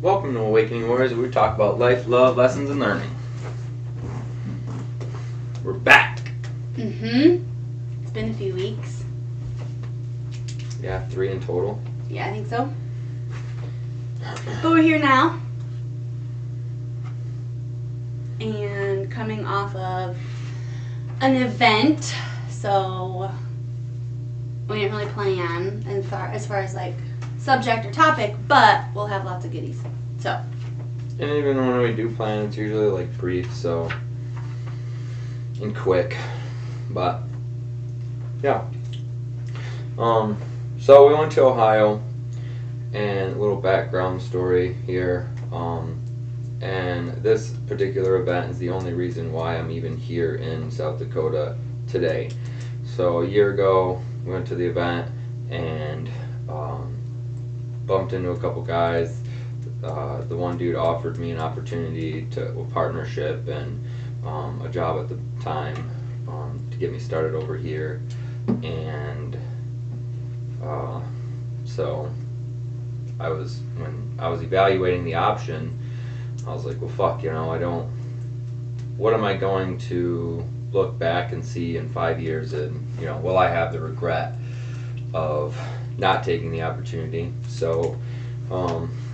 Welcome to Awakening Warriors, where we talk about life, love, lessons, and learning. We're back. It's been a few weeks. Yeah, 3 in total. Yeah, I think so. But we're here now. And coming off of an event, so we didn't really plan as far as like subject or topic, but we'll have lots of goodies. So. And even when we do plan, it's usually like brief, and quick. But yeah. So we went to Ohio, and a little background story here. And this particular event is the only reason why I'm even here in South Dakota today. So a year ago, we went to the event and bumped into a couple guys. The one dude offered me an opportunity a partnership and a job at the time to get me started over here. And so when I was evaluating the option, I was like, well, fuck, what am I going to look back and see in 5 years, and, will I have the regret of not taking the opportunity? So,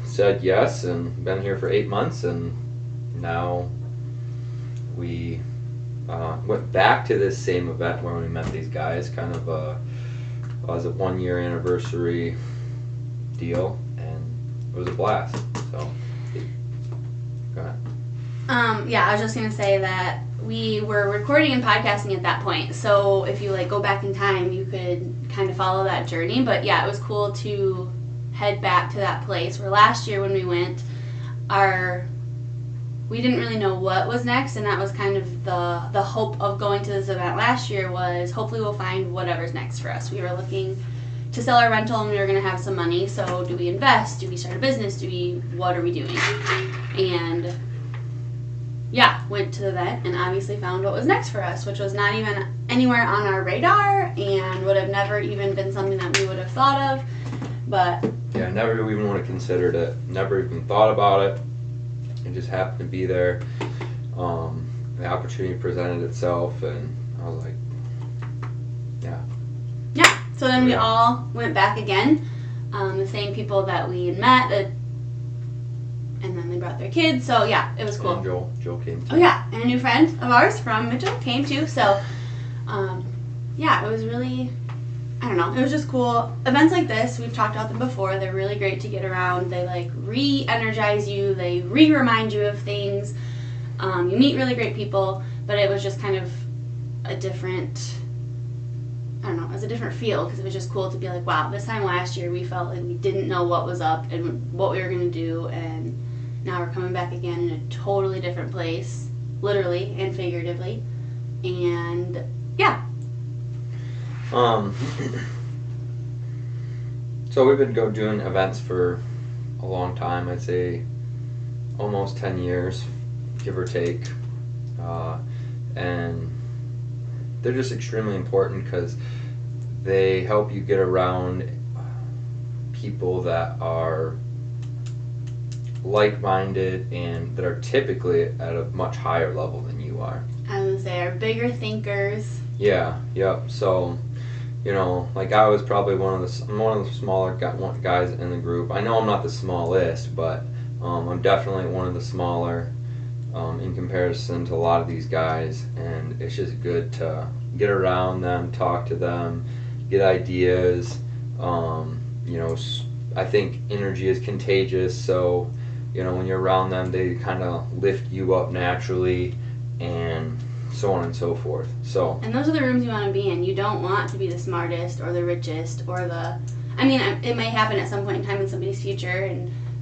said yes, and been here for 8 months, and now we went back to this same event where we met these guys, kind of was a 1 year anniversary deal, and it was a blast. So, go ahead. I was just gonna say that we were recording and podcasting at that point. So if you go back in time, you could kind of follow that journey. But yeah, it was cool to head back to that place where last year when we went, we didn't really know what was next, and that was kind of the hope of going to this event last year was hopefully we'll find whatever's next for us. We were looking to sell our rental and we were going to have some money, so do we invest? Do we start a business? What are we doing? And yeah, went to the event and obviously found what was next for us, which was not even anywhere on our radar and would have never even been something that we would have thought of. But yeah, never even would have considered it, never even thought about it. It just happened to be there. The opportunity presented itself, and I was like, yeah. Yeah, so then we all went back again. The same people that we had met, and then they brought their kids, so yeah, it was cool. And Joel came too. Oh yeah, and a new friend of ours from Mitchell came too, so yeah, it was really, I don't know, it was just cool. Events like this, we've talked about them before, they're really great to get around. They re-energize you, they re-remind you of things. You meet really great people, but it was just kind of a different, I don't know, it was a different feel because it was just cool to be like, wow, this time last year we felt like we didn't know what was up and what we were going to do, and now we're coming back again in a totally different place, literally and figuratively, and yeah. So we've been doing events for a long time. I'd say almost 10 years, give or take, and they're just extremely important because they help you get around people that are like-minded and that are typically at a much higher level than you are. I was going to say, are bigger thinkers. Yeah, yep. So, I was probably one of the smaller guys in the group. I know I'm not the smallest, but I'm definitely one of the smaller in comparison to a lot of these guys, and it's just good to get around them, talk to them, get ideas. I think energy is contagious, so when you're around them, they kind of lift you up naturally, and so on and so forth. And those are the rooms you want to be in. You don't want to be the smartest or the richest or it may happen at some point in time in somebody's future,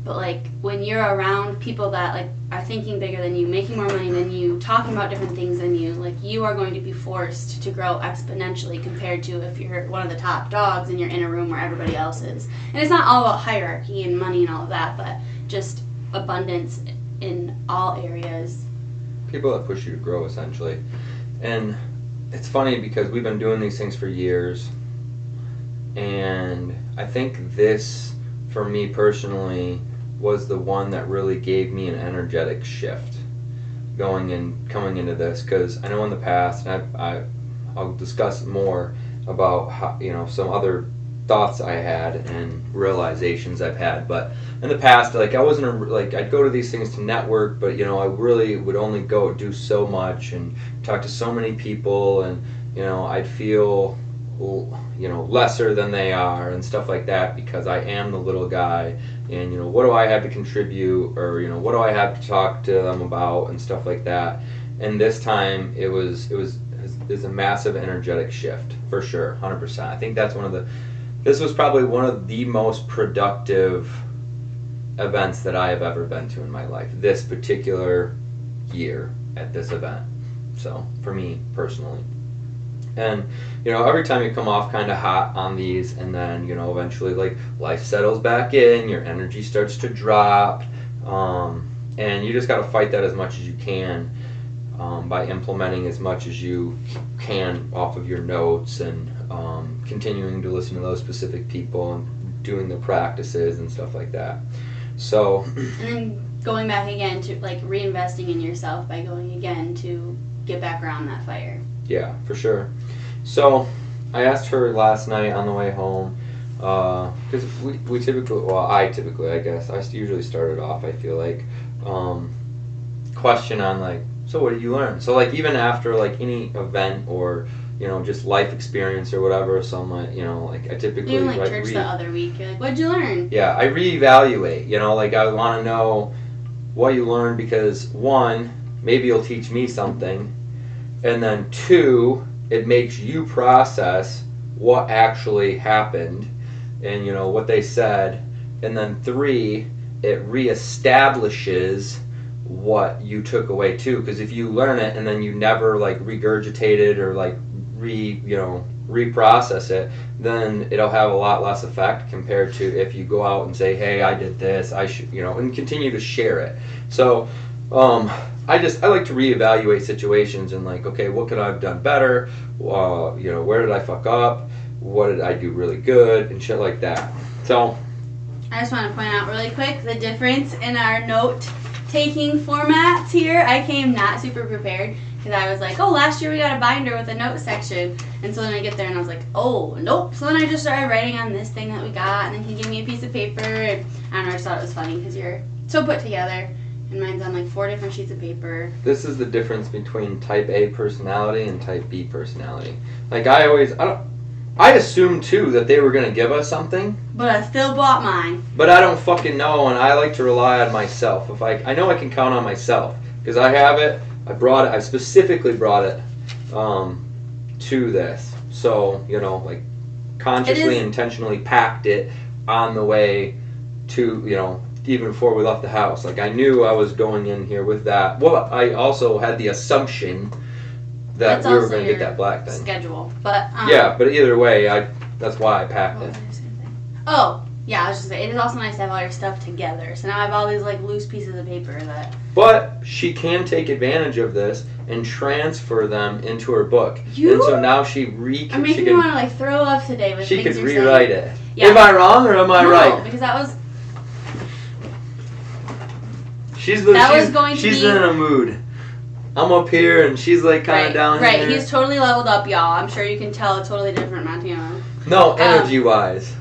but when you're around people that are thinking bigger than you, making more money than you, talking about different things than you, you are going to be forced to grow exponentially compared to if you're one of the top dogs and you're in a room where everybody else is. And it's not all about hierarchy and money and all of that, but just abundance in all areas. People that push you to grow, essentially. And it's funny because we've been doing these things for years, and I think this, for me personally, was the one that really gave me an energetic shift coming into this, because I know in the past, and I'll discuss more about how, some other thoughts I had and realizations I've had, but in the past, like, I wasn't I'd go to these things to network, but I really would only go do so much and talk to so many people, and I'd feel lesser than they are and stuff like that, because I am the little guy, and what do I have to contribute, or what do I have to talk to them about and stuff like that. And this time it was a massive energetic shift, for sure, 100%. I think that's this was probably one of the most productive events that I have ever been to in my life, this particular year at this event. So for me personally. And every time you come off kind of hot on these, and then eventually, like, life settles back in, your energy starts to drop, and you just got to fight that as much as you can, by implementing as much as you can off of your notes, and continuing to listen to those specific people and doing the practices and stuff like that. So, and then going back again to, like, reinvesting in yourself by going again to get back around that fire. Yeah, for sure. So I asked her last night on the way home, because we typically, I guess, I usually started off, I feel like, question on, like, so what did you learn? So, like, even after, like, any event or, just life experience or whatever, so I'm like, like, I typically... Even, like, church the other week, you're like, what'd you learn? Yeah, I reevaluate, like, I want to know what you learned, because, one, maybe you'll teach me something, and then two, it makes you process what actually happened and what they said, and then three, it reestablishes what you took away too, because if you learn it and then you never, like, regurgitate it or, like, reprocess it, then it'll have a lot less effect compared to if you go out and say, hey, I did this, I should, and continue to share it. So I like to reevaluate situations and, like, okay, what could I have done better? Where did I fuck up? What did I do really good? And shit like that. So I just want to point out really quick the difference in our note-taking formats here. I came not super prepared, because I was like, oh, last year we got a binder with a note section. And so then I get there and I was like, oh, nope. So then I just started writing on this thing that we got, and then he gave me a piece of paper. And I don't know, I just thought it was funny because you're so put together. And mine's on, like, 4 different sheets of paper. This is the difference between type A personality and type B personality. Like, I assumed too that they were going to give us something. But I still bought mine. But I don't fucking know, and I like to rely on myself. I know I can count on myself, because I have it, I specifically brought it to this. So, like, consciously, intentionally packed it on the way to, even before we left the house. Like, I knew I was going in here with that. Well, I also had the assumption that we were going to get that black thing. Schedule, but yeah, but either way, that's why I packed it. Oh, yeah, I was just saying, it is also nice to have all your stuff together. So now I have all these, like, loose pieces of paper that... But she can take advantage of this and transfer them into her book. And so now I'm making me want to, like, throw up today with she things could you're rewrite saying. it. Yeah. Am I wrong or am I right? No, because that was... She's in a mood. I'm up here and she's, like, kind of down here. Right, he's totally leveled up, y'all. I'm sure you can tell a totally different Montana. No, energy-wise.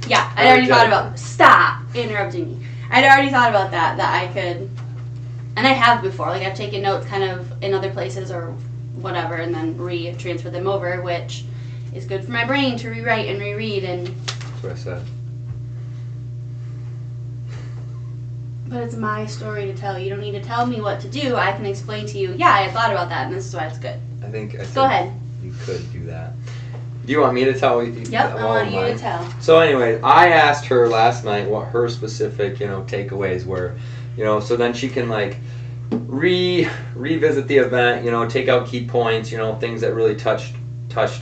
Yeah, I'd already thought about... Stop interrupting me. I'd already thought about that I could... And I have before. Like, I've taken notes kind of in other places or whatever and then transfer them over, which is good for my brain to rewrite and reread. And that's what I said. But it's my story to tell. You don't need to tell me what to do. I can explain to you, yeah, I thought about that, and this is why it's good. Go ahead. You could do that. Do you want me to tell you? Yep, I want you to tell. So anyway, I asked her last night what her specific, takeaways were. So then she can, like, revisit the event, take out key points, things that really touched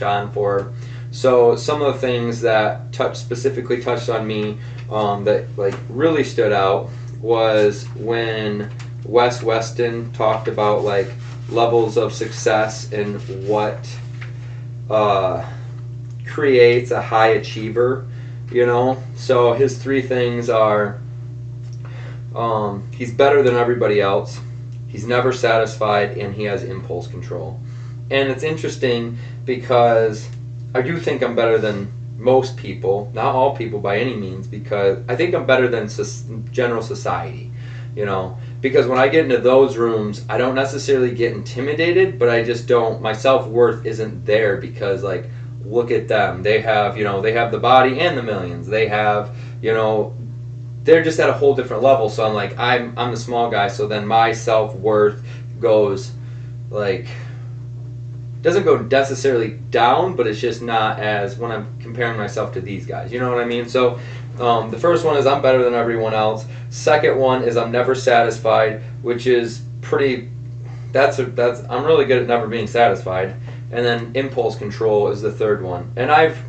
on for her. So some of the things that specifically touched on me, that, like, really stood out was when Wes Weston talked about, like, levels of success and what creates a high achiever, So his 3 things are He's better than everybody else. He's never satisfied, and he has impulse control. And it's interesting because I do think I'm better than most people, not all people by any means, because I think I'm better than general society, you know. Because when I get into those rooms, I don't necessarily get intimidated, but I just don't, my self-worth isn't there because, like, look at them. They have, you know, they have the body and the millions. They have, you know, they're just at a whole different level. So I'm like, I'm the small guy, so then my self-worth goes, like, doesn't go necessarily down, but it's just not as when I'm comparing myself to these guys. You know what I mean? So the first one is I'm better than everyone else. Second one is I'm never satisfied, which is pretty. That's I'm really good at never being satisfied. And then impulse control is the third one. And I've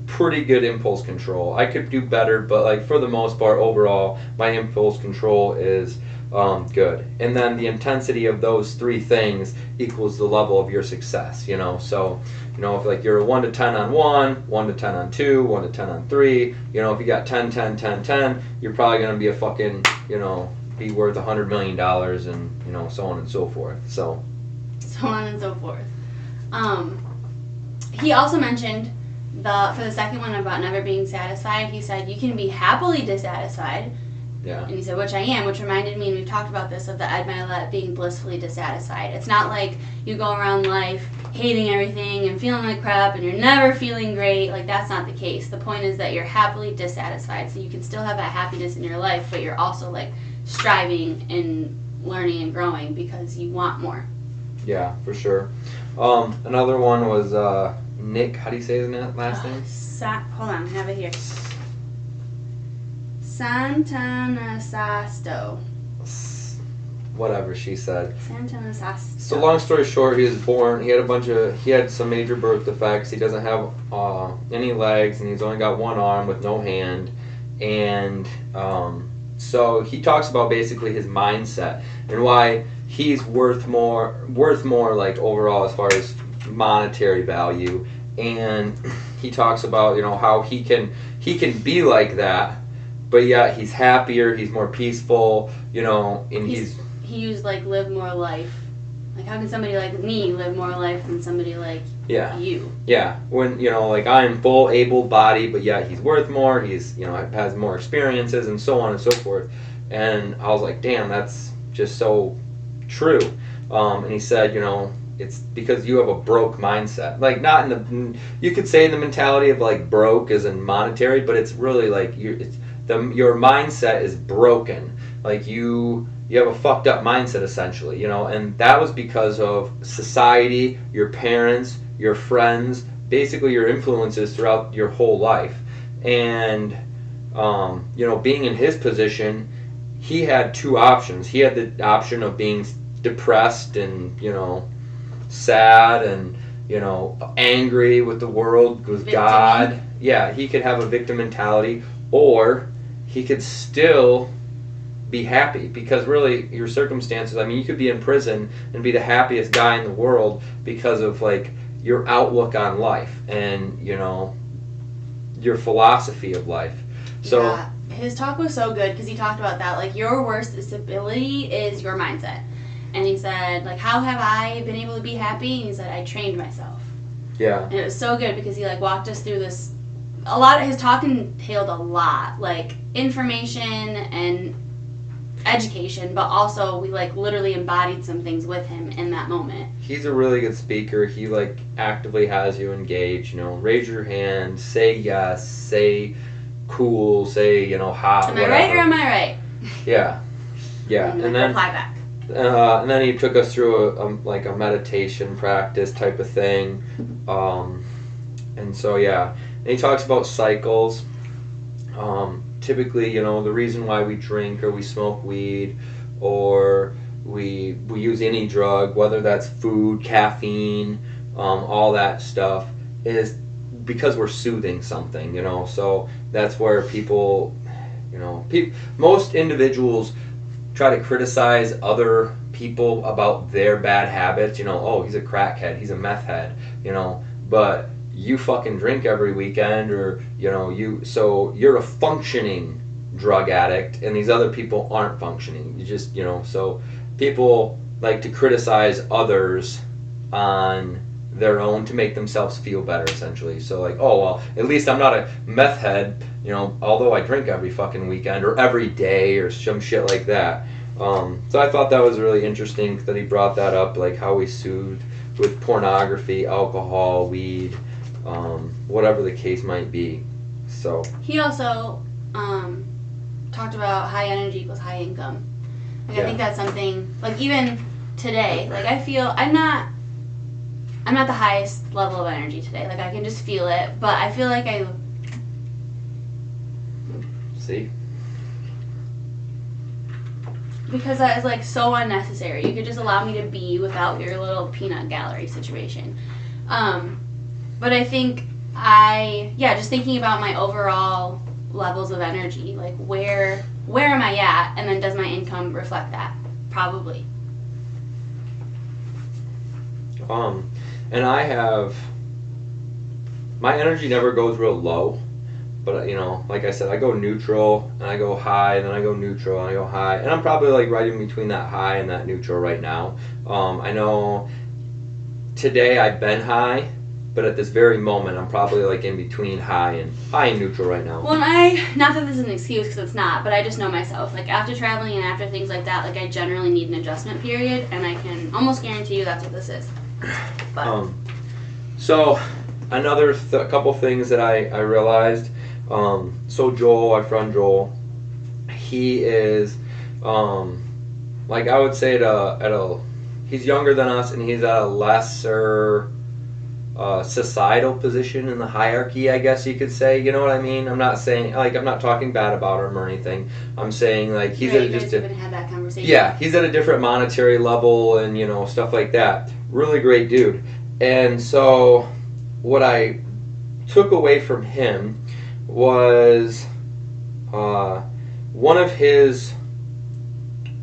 pretty good impulse control. I could do better, but like for the most part, overall, my impulse control is good. And then the intensity of those three things equals the level of your success, you know. So, you know, if like you're a 1 to 10 on 1, 1 to 10 on 2, 1 to 10 on 3, you know, if you got 10, 10, 10, 10, you're probably going to be a fucking, you know, be worth $100 million and, you know, so on and so forth. So on and so forth. He also mentioned for the second one about never being satisfied, he said you can be happily dissatisfied. Yeah. And he said, which I am, which reminded me, and we've talked about this, of the Ed Milet being blissfully dissatisfied. It's not like you go around life hating everything and feeling like crap and you're never feeling great. Like, that's not the case. The point is that you're happily dissatisfied. So you can still have that happiness in your life, but you're also, like, striving and learning and growing because you want more. Yeah, for sure. Another one was Nick, how do you say his last name? Hold on, I have it here. Santanasasto. Whatever she said. Santanasasto. So long story short, he was born, he had some major birth defects, he doesn't have any legs, and he's only got one arm with no hand, and so he talks about basically his mindset and why he's worth more like overall as far as monetary value, and he talks about, you know, how he can be like that, but yet he's happier, he's more peaceful, you know, and he used like live more life. Like, how can somebody like me live more life than somebody like you? Yeah, when, you know, like I'm full able body, but yet he's worth more, he's, you know, has more experiences and so on and so forth. And I was like, damn, that's just so true. And he said, you know, it's because you have a broke mindset. Like, not in the, you could say the mentality of like broke as in monetary, but it's really like your mindset is broken. Like you have a fucked up mindset essentially, you know, and that was because of society, your parents, your friends, basically your influences throughout your whole life. And you know, being in his position, he had two options. He had the option of being depressed and, you know, sad and, you know, angry with the world, with God. Yeah, he could have a victim mentality, or he could still be happy, because really your circumstances, I mean, you could be in prison and be the happiest guy in the world because of like your outlook on life and, you know, your philosophy of life. So yeah, his talk was so good because he talked about that, like, your worst disability is your mindset. And he said, like, how have I been able to be happy? And he said, I trained myself. Yeah. And it was so good because he like walked us through this. A lot of his talk entailed a lot, like information and education, but also we like literally embodied some things with him in that moment. He's a really good speaker. He like actively has you engage, you know, raise your hand, say yes, say cool, say, you know, hot, am whatever. I right or am I right? Yeah. Yeah. And then reply back. And then he took us through a meditation practice type of thing. And so, yeah. And he talks about cycles. Typically, you know, the reason why we drink or we smoke weed or we use any drug, whether that's food, caffeine, all that stuff, is because we're soothing something, you know. So that's where people, you know, most individuals try to criticize other people about their bad habits, you know, oh, he's a crackhead, he's a meth head, you know, but you fucking drink every weekend, or, you know, so you're a functioning drug addict, and these other people aren't functioning. You just, so people like to criticize others on their own to make themselves feel better, essentially. So like, oh well, at least I'm not a meth head, although I drink every fucking weekend or every day or some shit like that. So I thought that was really interesting that he brought that up, like how we soothe with pornography, alcohol, weed, whatever the case might be. So he also talked about high energy equals high income. Like, I think that's something, like, even today, like, I feel I'm not the highest level of energy today. Like, I can just feel it, but I feel like see? Because that is, like, so unnecessary. You could just allow me to be without your little peanut gallery situation. But I think just thinking about my overall levels of energy, like, where am I at, and then does my income reflect that? Probably. And my energy never goes real low, but like I said, I go neutral, and I go high, and then I go neutral, and I go high, and I'm probably like right in between that high and that neutral right now. I know today I've been high, but at this very moment, I'm probably like in between high and neutral right now. Well, not that this is an excuse, because it's not, but I just know myself. Like, after traveling and after things like that, like, I generally need an adjustment period, and I can almost guarantee you that's what this is. But. So, another couple things that I realized. So Joel, our friend Joel, he is, like, I would say he's younger than us, and he's at a lesser societal position in the hierarchy, I guess you could say. You know what I mean? I'm not saying, like, I'm not talking bad about him or anything. I'm saying, like, he's at just had that conversation. Yeah, he's at a different monetary level and stuff like that. Really great dude. And so what I took away from him was one of his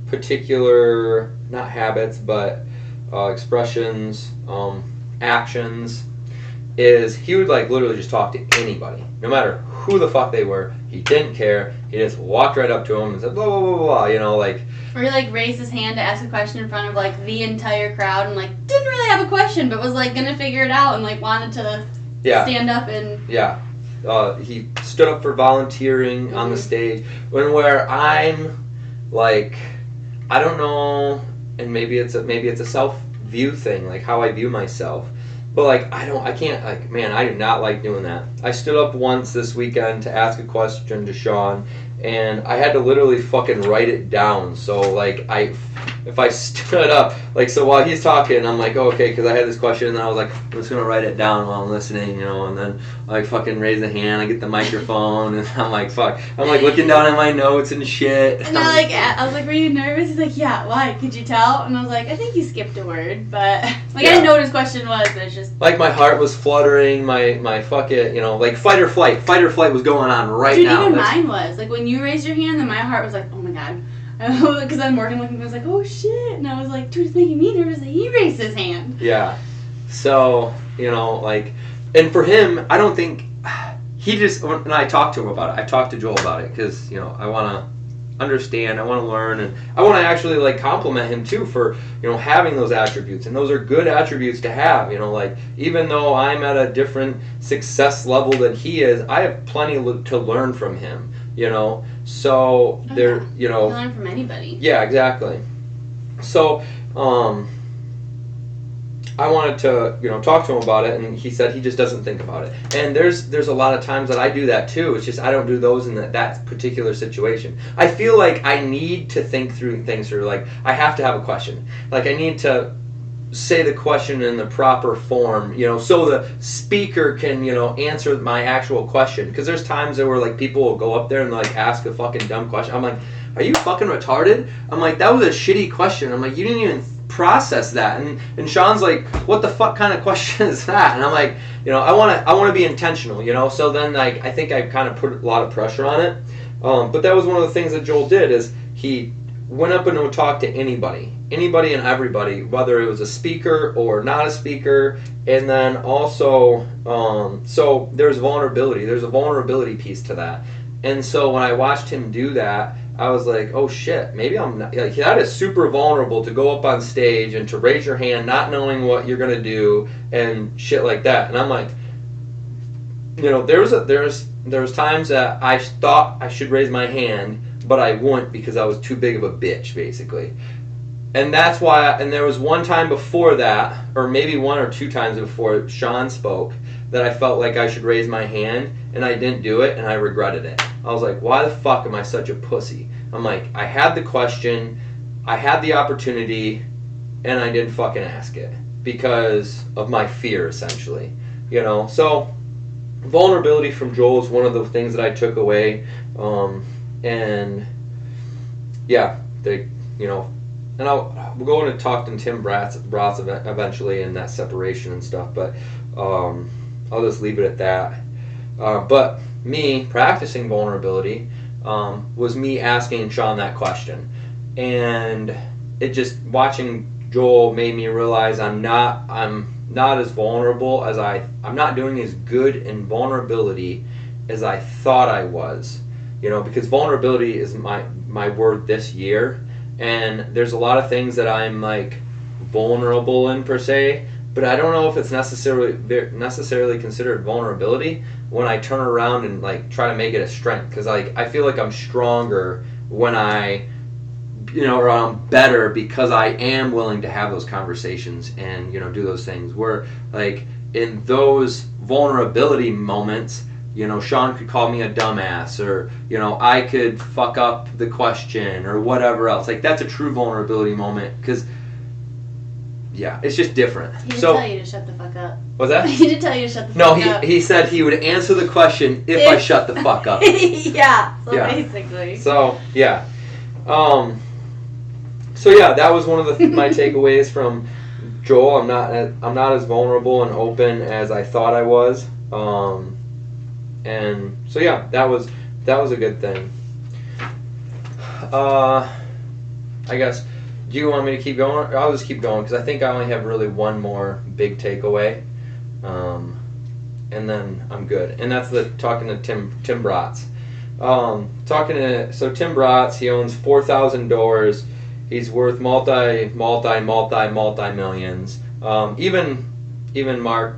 particular, not habits, but expressions, actions, is he would, like, literally just talk to anybody, no matter who the fuck they were. He didn't care. He just walked right up to him and said blah blah blah blah, like. Or he, like, raised his hand to ask a question in front of, like, the entire crowd, and, like, didn't really have a question, but was, like, gonna figure it out, and, like, wanted to stand up and. Yeah. He stood up for volunteering on the stage. Where I'm, like, I don't know, and maybe it's a self-view thing, like how I view myself. But, like, I can't, like, man, I do not like doing that. I stood up once this weekend to ask a question to Sean, and I had to literally fucking write it down. So, like, if I stood up, like, so while he's talking, I'm like, oh, okay, because I had this question, and then I was like, I'm just going to write it down while I'm listening, and then I, like, fucking raise the hand, I get the microphone, and I'm like, fuck. I'm, like, looking down at my notes and shit. And I was like, were you nervous? He's like, yeah, why? Could you tell? And I was like, I think you skipped a word, but, like, I didn't know what his question was, but it's just. Like, my heart was fluttering, my fucking, like, fight or flight was going on right now. Dude, even mine was. Like, when you raised your hand, then my heart was like, oh my god. Because I'm working with him, I was like, oh shit. And I was like, dude, it's making me nervous that he raised his hand. Yeah. So, like, and for him, I don't think, he just, when I talked to him about it, I talked to Joel about it, because, I want to understand, I want to learn, and I want to actually, like, compliment him, too, for, having those attributes, and those are good attributes to have, like, even though I'm at a different success level than he is, I have plenty to learn from him. So there, you learn from anybody. Yeah, exactly. So, I wanted to, talk to him about it, and he said he just doesn't think about it. And there's a lot of times that I do that too. It's just I don't do those in that particular situation. I feel like I need to think through things, or like I have to have a question. Like I need to say the question in the proper form, so the speaker can, answer my actual question. Because there's times where, like, people will go up there and, like, ask a fucking dumb question. I'm like, are you fucking retarded? I'm like, that was a shitty question. I'm like, you didn't even process that. And Sean's like, what the fuck kind of question is that? And I'm like, I want to be intentional, So then, like, I think I kind of put a lot of pressure on it. But that was one of the things that Joel did, is he went up and would talk to anybody and everybody, whether it was a speaker or not a speaker. And then also, so there's a vulnerability piece to that. And so when I watched him do that, I was like, oh shit, maybe I'm not. Like, that is super vulnerable to go up on stage and to raise your hand not knowing what you're going to do and shit like that. And I'm like, there's times that I thought I should raise my hand, but I wouldn't because I was too big of a bitch, basically. And that's why, and there was one time before that, or maybe one or two times before Sean spoke, that I felt like I should raise my hand, and I didn't do it, and I regretted it. I was like, why the fuck am I such a pussy? I'm like, I had the question, I had the opportunity, and I didn't fucking ask it because of my fear, essentially. So vulnerability from Joel is one of the things that I took away, and yeah, and we'll go into talk to Tim Bratz eventually in that separation and stuff, but I'll just leave it at that. But me practicing vulnerability was me asking Sean that question, and it just watching Joel made me realize I'm not as vulnerable as I'm not doing as good in vulnerability as I thought I was, because vulnerability is my word this year, and there's a lot of things that I'm like vulnerable in per se, but I don't know if it's necessarily considered vulnerability when I turn around and like try to make it a strength, because like I feel like I'm stronger when or I'm better because I am willing to have those conversations and do those things. Where like in those vulnerability moments, Sean could call me a dumbass, or I could fuck up the question or whatever else. Like that's a true vulnerability moment because it's just different. He didn't tell you to shut the fuck up. What's that? He didn't tell you to shut the fuck up. No, he said he would answer the question if I shut the fuck up. Basically. So yeah. That was one of my takeaways from Joel. I'm not as vulnerable and open as I thought I was. And so that was a good thing. I guess. Do you want me to keep going? I'll just keep going because I think I only have really one more big takeaway, and then I'm good. And that's talking to Tim Bratz. Tim Bratz, he owns 4,000 doors. He's worth multi millions. Even Mark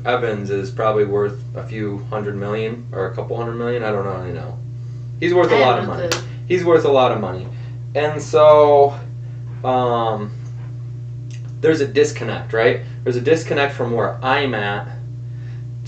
Evans is probably worth a few $100 million or a couple $100 million. I don't really know. He's worth a lot of money. He's worth a lot of money, and so there's a disconnect, right? There's a disconnect from where I'm at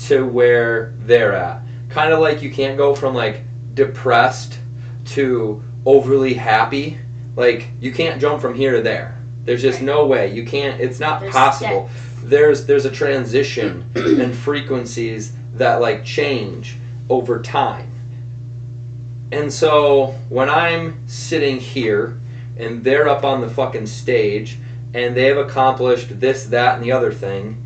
to where they're at. Kind of like you can't go from like depressed to overly happy. Like you can't jump from here to there. There's just no way. You can't. It's not possible. There's a transition and frequencies that like change over time. And so when I'm sitting here and they're up on the fucking stage and they have accomplished this, that, and the other thing,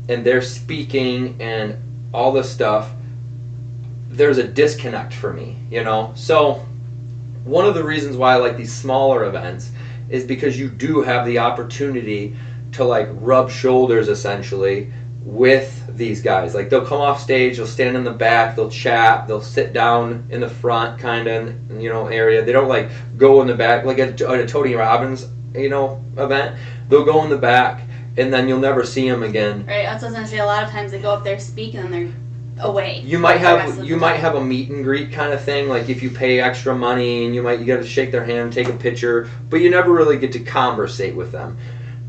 and they're speaking and all this stuff, there's a disconnect for me, So one of the reasons why I like these smaller events is because you do have the opportunity to like rub shoulders essentially with these guys. Like they'll come off stage, they'll stand in the back, they'll chat, they'll sit down in the front kind of area. They don't like go in the back like at a Tony Robbins event. They'll go in the back and then you'll never see them again. Right, that's what I was gonna say. A lot of times they go up there, speak, and then they're away. You might have a meet and greet kind of thing, like if you pay extra money and you got to shake their hand, take a picture, but you never really get to conversate with them.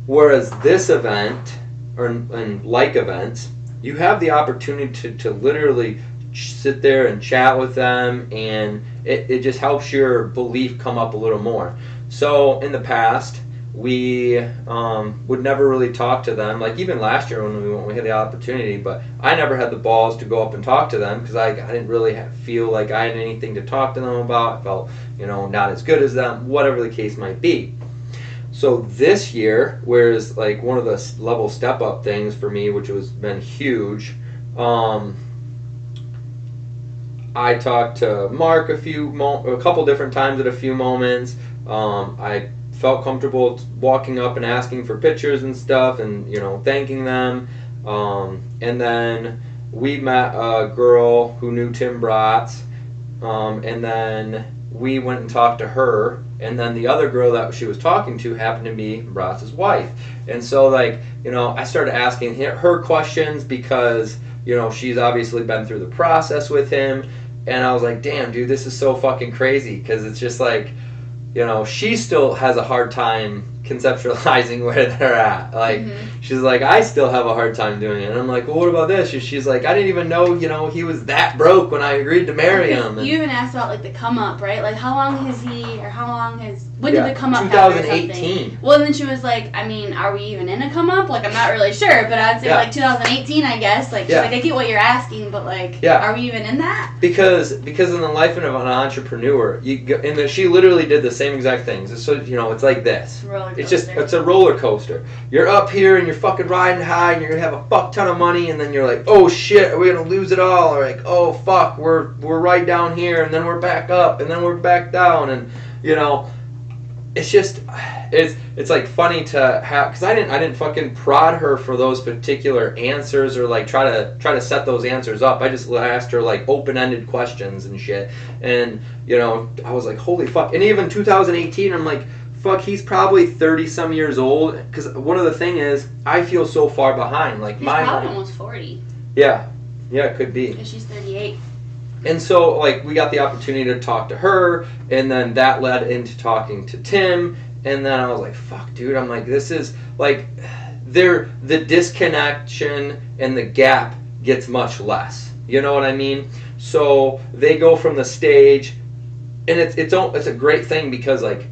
Whereas this event and like events, you have the opportunity to literally sit there and chat with them, and it just helps your belief come up a little more. So in the past, we would never really talk to them. Like even last year when we went, we had the opportunity, but I never had the balls to go up and talk to them because I didn't really feel like I had anything to talk to them about. I felt, not as good as them, whatever the case might be. So this year, whereas like one of the level step up things for me, which has been huge, I talked to Mark a couple different times at a few moments. I felt comfortable walking up and asking for pictures and stuff and thanking them, and then we met a girl who knew Tim Bratz, and then we went and talked to her, and then the other girl that she was talking to happened to be Ross's wife. And so, like, you know, I started asking her questions because, you know, she's obviously been through the process with him. And I was like, damn, dude, this is so fucking crazy. Because it's just like, you know, she still has a hard time conceptualizing where they're at. Like, she's like, I still have a hard time doing it. And I'm like, well, what about this? She's like, I didn't even know, you know, he was that broke when I agreed to marry him. And you even asked about, like, the come up, right? Like, how long has he, or how long has, when did the come up 2018. Well, and then she was like, I mean, are we even in a come up? Like, I'm not really sure, but I'd say, like, 2018, I guess. Like, she's like, I get what you're asking, but, like, are we even in that? Because in the life of an entrepreneur, she literally did the same exact things. So, you know, it's like this. It's a roller coaster. You're up here and you're fucking riding high and you're gonna have a fuck ton of money, and then you're like, oh shit, are we gonna lose it all? Or like, oh fuck, we're right down here, and then we're back up, and then we're back down, and you know, it's just it's like funny to have, because I didn't fucking prod her for those particular answers or like try to set those answers up. I just asked her like open-ended questions and shit, and you know, I was like, holy fuck. And even 2018, I'm like, fuck, he's probably 30 some years old. Because one of the thing is, I feel so far behind. Like he's probably almost 40. Yeah, it could be. Because she's 38. And so, like, we got the opportunity to talk to her, and then that led into talking to Tim, and then I was like, fuck, dude. I'm like, this is like, the disconnection and the gap gets much less. You know what I mean? So they go from the stage, and it's a great thing because like.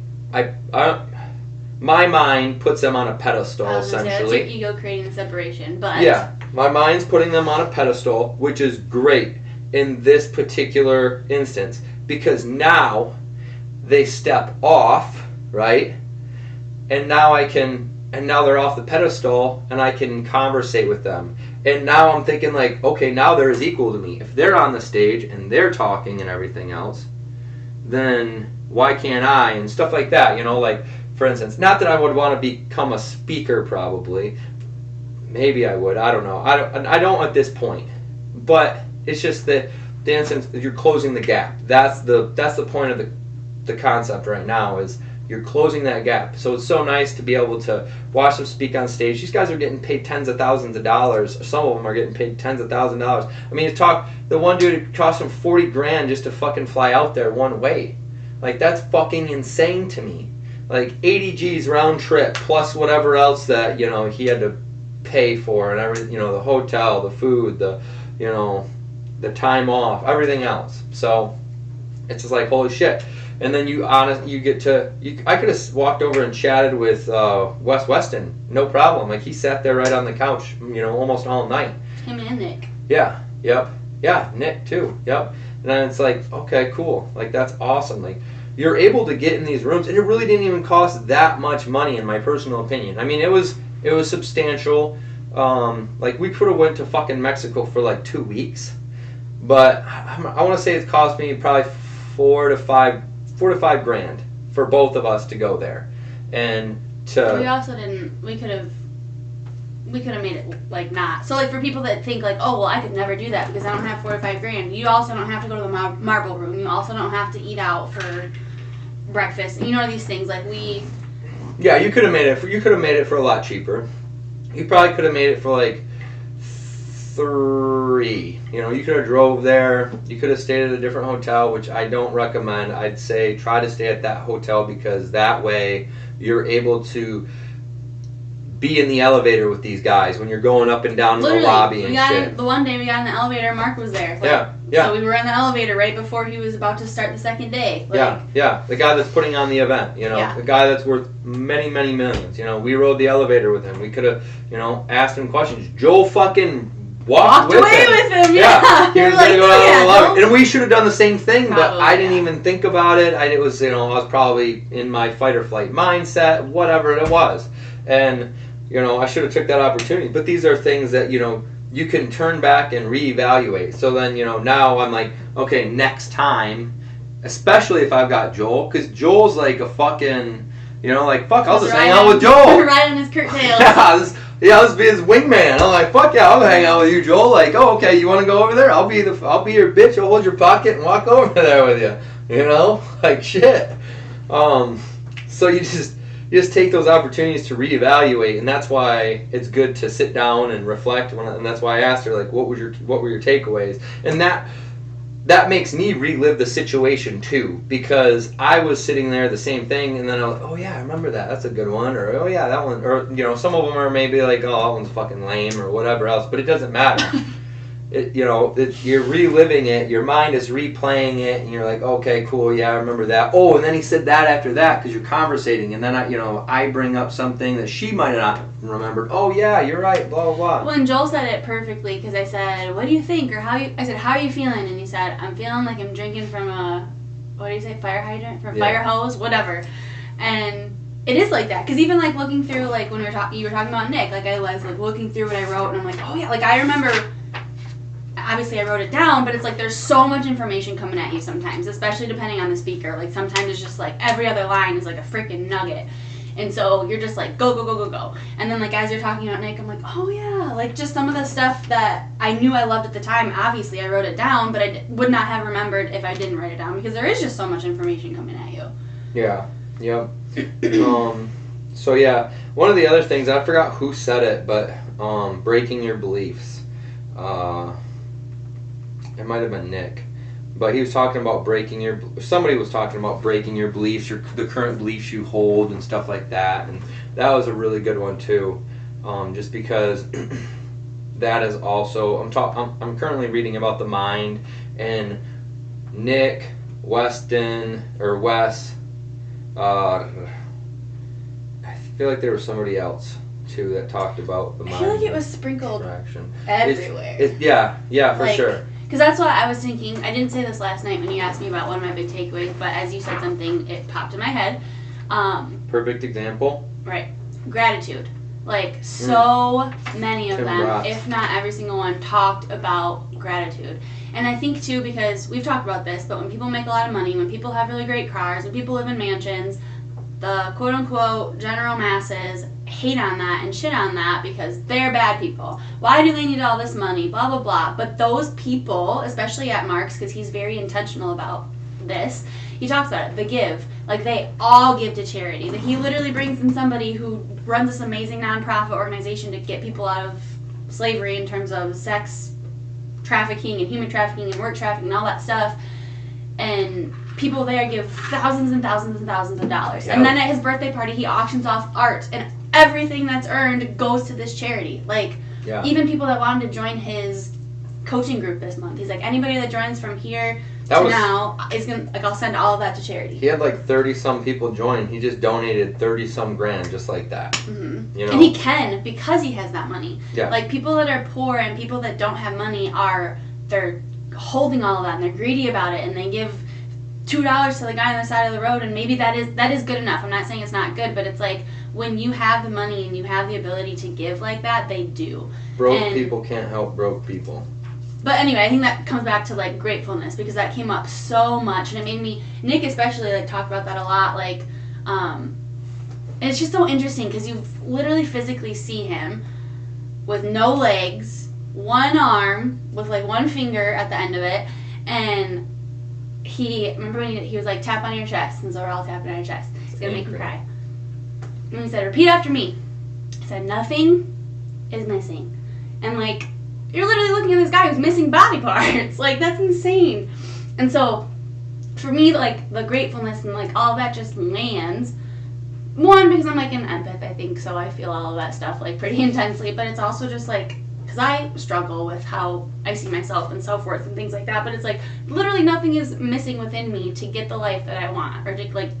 My mind puts them on a pedestal, essentially. That's your ego creating the separation, but... Yeah, my mind's putting them on a pedestal, which is great in this particular instance, because now they step off, right? And now they're off the pedestal, and I can conversate with them. And now I'm thinking like, okay, now they're as equal to me. If they're on the stage and they're talking and everything else, then why can't I? And stuff like that, you know, like, for instance, not that I would want to become a speaker, probably. Maybe I would, I don't know. I don't at this point. But it's just that the instance that you're closing the gap. That's the point of the concept right now, is you're closing that gap. So it's so nice to be able to watch them speak on stage. These guys are getting paid tens of thousands of dollars. Some of them are getting paid tens of thousands of dollars. I mean, the one dude, it cost him $40,000 just to fucking fly out there one way. Like, that's fucking insane to me. Like, 80 G's round trip, plus whatever else that, you know, he had to pay for, and everything, you know, the hotel, the food, the, you know, the time off, everything else. So, it's just like, holy shit. And then I could have walked over and chatted with Wes Weston, no problem. Like, he sat there right on the couch, you know, almost all night. Him and Nick. Yeah, yep. Yeah, Nick too, yep. And then it's like, okay, cool. Like, that's awesome. Like, you're able to get in these rooms, and it really didn't even cost that much money, in my personal opinion. I mean, it was substantial. Like, we could have went to fucking Mexico for like 2 weeks, but I want to say it cost me probably $4 to $5 grand for both of us to go there, and to. We also didn't. We could have made it like not. So like for people that think like, oh well, I could never do that because I don't have $4 to $5 grand. You also don't have to go to the marble room. You also don't have to eat out for breakfast. You know these things like we. Yeah, you could have made it for a lot cheaper. You probably could have made it for like $3. You know, you could have drove there. You could have stayed at a different hotel, which I don't recommend. I'd say try to stay at that hotel because that way you're able to be in the elevator with these guys when you're going up and down in the lobby and shit. The one day we got in the elevator, Mark was there. Like, yeah. So we were in the elevator right before he was about to start the second day. Like, yeah. The guy that's putting on the event, you know, the guy that's worth many, many millions. You know, we rode the elevator with him. We could have, you know, asked him questions. Joel fucking walked away with him. Yeah. He was going to go down the elevator. And we should have done the same thing, but I didn't even think about it. I was probably in my fight or flight mindset, whatever it was. And you know, I should have took that opportunity. But these are things that, you know, you can turn back and reevaluate. So then, you know, now I'm like, okay, next time, especially if I've got Joel, because Joel's like a fucking, you know, like, fuck, I'll just hang out with Joel. Right on his curtails. Yeah, I'll just be his wingman. I'm like, fuck yeah, I'll hang out with you, Joel. Like, oh, okay, you want to go over there? I'll be your bitch. I'll hold your pocket and walk over there with you. You know, like shit. So you just take those opportunities to reevaluate, and that's why it's good to sit down and reflect. And that's why I asked her, like, what were your takeaways? And that makes me relive the situation too, because I was sitting there the same thing, and then I was like, oh yeah, I remember that. That's a good one. Or oh yeah, that one. Or some of them are maybe like, oh, that one's fucking lame or whatever else. But it doesn't matter. You're reliving it. Your mind is replaying it, and you're like, okay, cool, yeah, I remember that. Oh, and then he said that after that because you're conversating, and then I bring up something that she might not have remembered. Oh yeah, you're right. Blah blah blah. Well, and Joel said it perfectly because I said, "What do you think?" Or I said, "How are you feeling?" And he said, "I'm feeling like I'm drinking from a fire hydrant, from a fire hose, whatever." And it is like that because even like looking through like when you were talking about Nick, like I was like looking through what I wrote, and I'm like, oh yeah, like I remember. Obviously I wrote it down, but it's like there's so much information coming at you sometimes, especially depending on the speaker. Like sometimes it's just like every other line is like a freaking nugget. And so you're just like, go, go, go, go, go. And then like as you're talking about Nick, I'm like, oh yeah. Like just some of the stuff that I knew I loved at the time, obviously I wrote it down, but I would not have remembered if I didn't write it down because there is just so much information coming at you. Yeah. Yep. So yeah, one of the other things, I forgot who said it, but breaking your beliefs. It might have been Nick, but he was talking about somebody was talking about breaking your beliefs, the current beliefs you hold and stuff like that, and that was a really good one too, just because that is also, I'm currently reading about the mind, and Nick, Wes, I feel like there was somebody else too that talked about the mind. I feel like it was sprinkled everywhere. For sure. Because that's what I was thinking. I didn't say this last night when you asked me about one of my big takeaways, but as you said something, it popped in my head. Perfect example. Right. Gratitude. Like, so many of them, if not every single one, talked about gratitude. And I think, too, because we've talked about this, but when people make a lot of money, when people have really great cars, when people live in mansions, the quote-unquote general masses hate on that and shit on that because they're bad people. Why do they need all this money? Blah, blah, blah. But those people, especially at Mark's, because he's very intentional about this, he talks about it, the give. Like, they all give to charity. That he literally brings in somebody who runs this amazing nonprofit organization to get people out of slavery in terms of sex trafficking and human trafficking and work trafficking and all that stuff. And people there give thousands and thousands and thousands of dollars. Yep. And then at his birthday party, he auctions off art, and everything that's earned goes to this charity. Like, even people that wanted to join his coaching group this month, he's like, anybody that joins from here now is gonna, like, I'll send all of that to charity. He had like 30-some people join. He just donated 30-some grand just like that. Mm-hmm. And he can because he has that money. Yeah. Like, people that are poor and people that don't have money they're holding all of that and they're greedy about it and they give $2 to the guy on the side of the road, and maybe that is good enough. I'm not saying it's not good, but it's like when you have the money and you have the ability to give like that, they do. Broke people can't help broke people. But anyway, I think that comes back to like gratefulness because that came up so much, and it made me, Nick especially, like talk about that a lot. Like, and it's just so interesting because you literally physically see him with no legs, one arm with like one finger at the end of it, and remember when he was like, tap on your chest, and so we're all tapping on your chest. He's gonna make me cry. And he said, repeat after me. He said, nothing is missing. And like, you're literally looking at this guy who's missing body parts. Like, that's insane. And so, for me, like, the gratefulness and like all that just lands. One, because I'm like an empath, I think, so I feel all of that stuff like pretty intensely, but it's also just like, because I struggle with how I see myself and self-worth and things like that, but it's like literally nothing is missing within me to get the life that I want or to like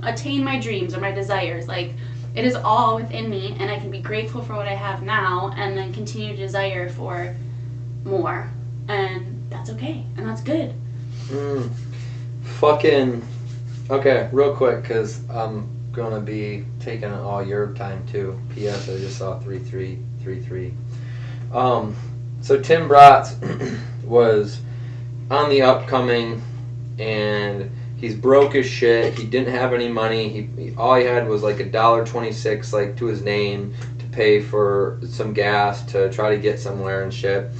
attain my dreams or my desires. Like, it is all within me, and I can be grateful for what I have now and then continue to desire for more, and that's okay, and that's good. Okay, real quick, because I'm gonna be taking all your time too. P.S. I just saw 3333. So Tim Bratz was on the upcoming, and he's broke as shit. He didn't have any money. All he had was like $1.26 like to his name to pay for some gas to try to get somewhere and shit.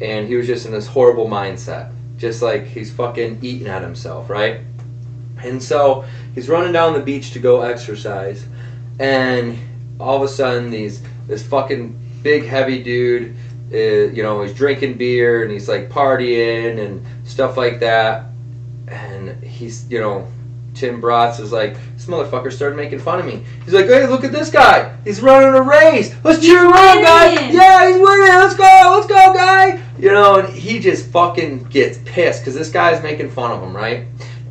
And he was just in this horrible mindset. Just like he's fucking eating at himself, right? And so he's running down the beach to go exercise. And all of a sudden, this fucking big heavy dude, he's drinking beer and he's like partying and stuff like that. And he's, Tim Bratz is like, this motherfucker started making fun of me. He's like, hey, look at this guy. He's running a race. Let's cheer him on, guy. Yeah, he's winning. Let's go, guy. And he just fucking gets pissed because this guy's making fun of him, right?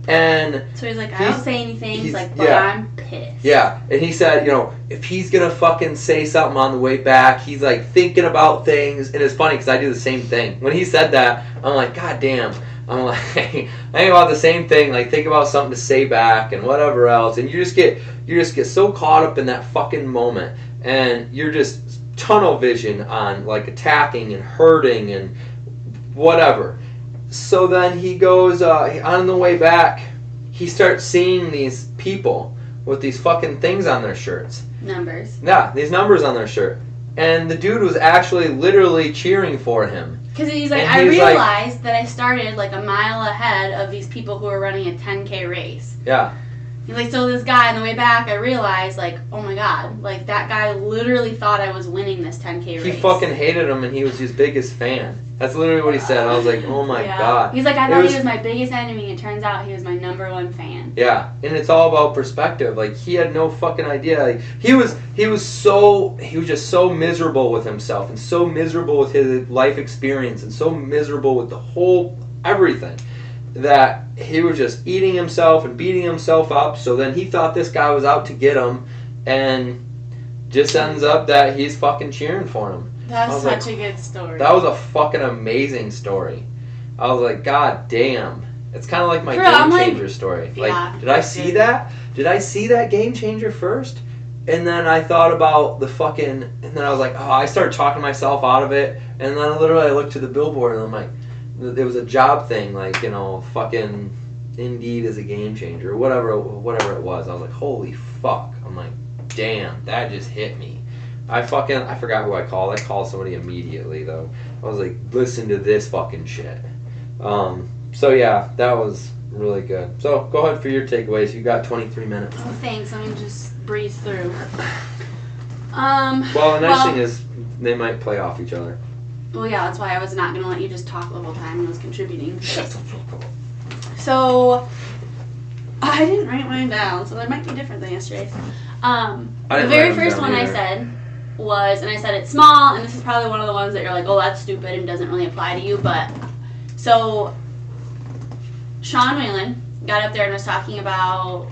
And so he's like, I don't say anything. He's like, but yeah. I'm pissed. Yeah, and he said, if he's going to fucking say something on the way back, he's like thinking about things. And it's funny because I do the same thing. When he said that, I'm like, God damn. I'm like, I think about the same thing, like think about something to say back and whatever else. And you just get so caught up in that fucking moment. And you're just tunnel vision on like attacking and hurting and whatever. So then he goes, on the way back, he starts seeing these people with these fucking things on their shirts. Numbers. Yeah, these numbers on their shirt. And the dude was actually literally cheering for him. Because he's like, I realized that I started like a mile ahead of these people who are running a 10K race. Yeah. He's like, so this guy on the way back, I realized, like, oh my God, like that guy literally thought I was winning this 10K race. He fucking hated him and he was his biggest fan. That's literally what he said. I was like, oh my God. He's like, I thought he was my biggest enemy, and it turns out he was my number one fan. Yeah, and it's all about perspective. Like, he had no fucking idea. Like, he was just so miserable with himself and so miserable with his life experience and so miserable with the whole everything that he was just eating himself and beating himself up. So then he thought this guy was out to get him, and just ends up that he's fucking cheering for him. That's such a good story. That was a fucking amazing story. I was like, God damn. It's kind of like my Game Changer story. Like, did I see that? Did I see that Game Changer first? And then I thought about the fucking... And then I was like, I started talking myself out of it. And then literally I looked to the billboard and I'm like... There was a job thing, like, fucking Indeed is a game changer. Whatever it was. I was like, holy fuck. I'm like, damn, that just hit me. I forgot who I called. I called somebody immediately, though. I was like, listen to this fucking shit. So, yeah, that was really good. So, go ahead for your takeaways. You got 23 minutes. Oh, thanks. Let me just breeze through. Well, the nice thing is they might play off each other. Well, yeah, that's why I was not going to let you just talk the whole time and was contributing. Shut the fuck up. So, I didn't write mine down, so that might be different than yesterday. The very first one I said was, and I said it's small, and this is probably one of the ones that you're like, oh, that's stupid and doesn't really apply to you, but, so, Sean Whalen got up there and was talking about,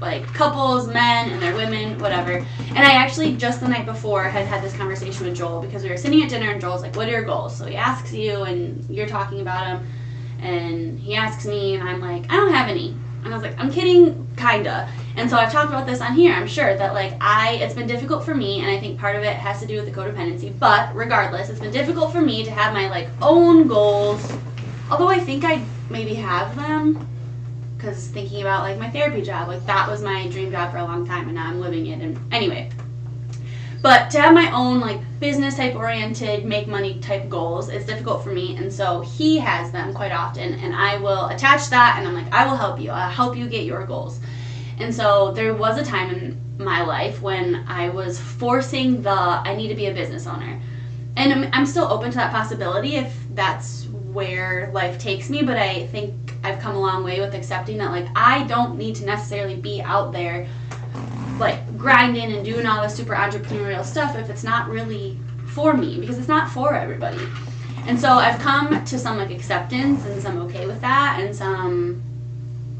like, couples, men, and their women, whatever, and I actually, just the night before, had this conversation with Joel, because we were sitting at dinner, and Joel's like, what are your goals? So he asks you, and you're talking about them, and he asks me, and I'm like, I don't have any. And I was like, I'm kidding, kinda. And so I've talked about this on here, I'm sure, that like it's been difficult for me, and I think part of it has to do with the codependency, but regardless, it's been difficult for me to have my like own goals, although I think I maybe have them, because thinking about like my therapy job, like that was my dream job for a long time, and now I'm living it, and anyway. But to have my own like business type oriented, make money type goals, it's difficult for me, and so he has them quite often, and I will attach that, and I'm like, I will help you. I'll help you get your goals. And so there was a time in my life when I was forcing I need to be a business owner. And I'm still open to that possibility if that's where life takes me, but I think I've come a long way with accepting that like I don't need to necessarily be out there like grinding and doing all this super entrepreneurial stuff if it's not really for me, because it's not for everybody. And so I've come to some like acceptance and some okay with that, and some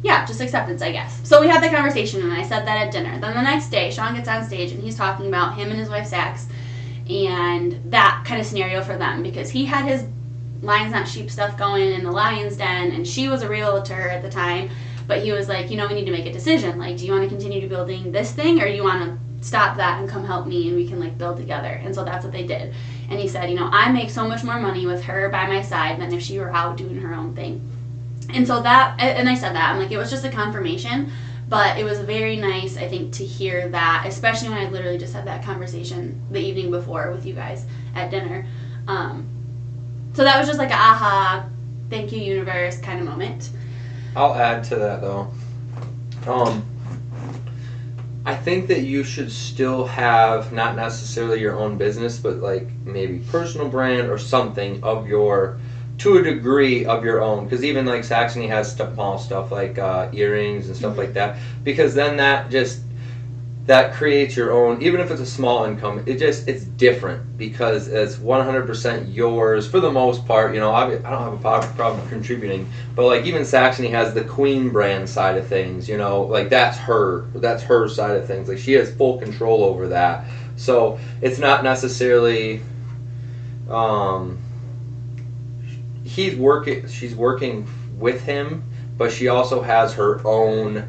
just acceptance, I guess. So we had that conversation, and I said that at dinner. Then the next day, Sean gets on stage, and he's talking about him and his wife, Sax, and that kind of scenario for them, because he had his Lions Not Sheep stuff going in the Lion's Den, and she was a realtor at the time, but he was like, we need to make a decision. Like, do you want to continue building this thing, or do you want to stop that and come help me, and we can, like, build together? And so that's what they did. And he said, I make so much more money with her by my side than if she were out doing her own thing. And so that, and I said that, I'm like, it was just a confirmation, But it was very nice, I think, to hear that, especially when I literally just had that conversation the evening before with you guys at dinner. So that was just like a aha, thank you universe kind of moment. I'll add to that though. I think that you should still have not necessarily your own business, but like maybe personal brand or something of your, to a degree of your own. Because even like Saxony has small stuff like earrings and stuff like that. Because then that creates your own, even if it's a small income, it's different because it's 100% yours for the most part. You know, I don't have a problem contributing, but like even Saxony has the Queen brand side of things, you know, like that's her side of things. Like she has full control over that. So it's not necessarily, she's working with him, but she also has her own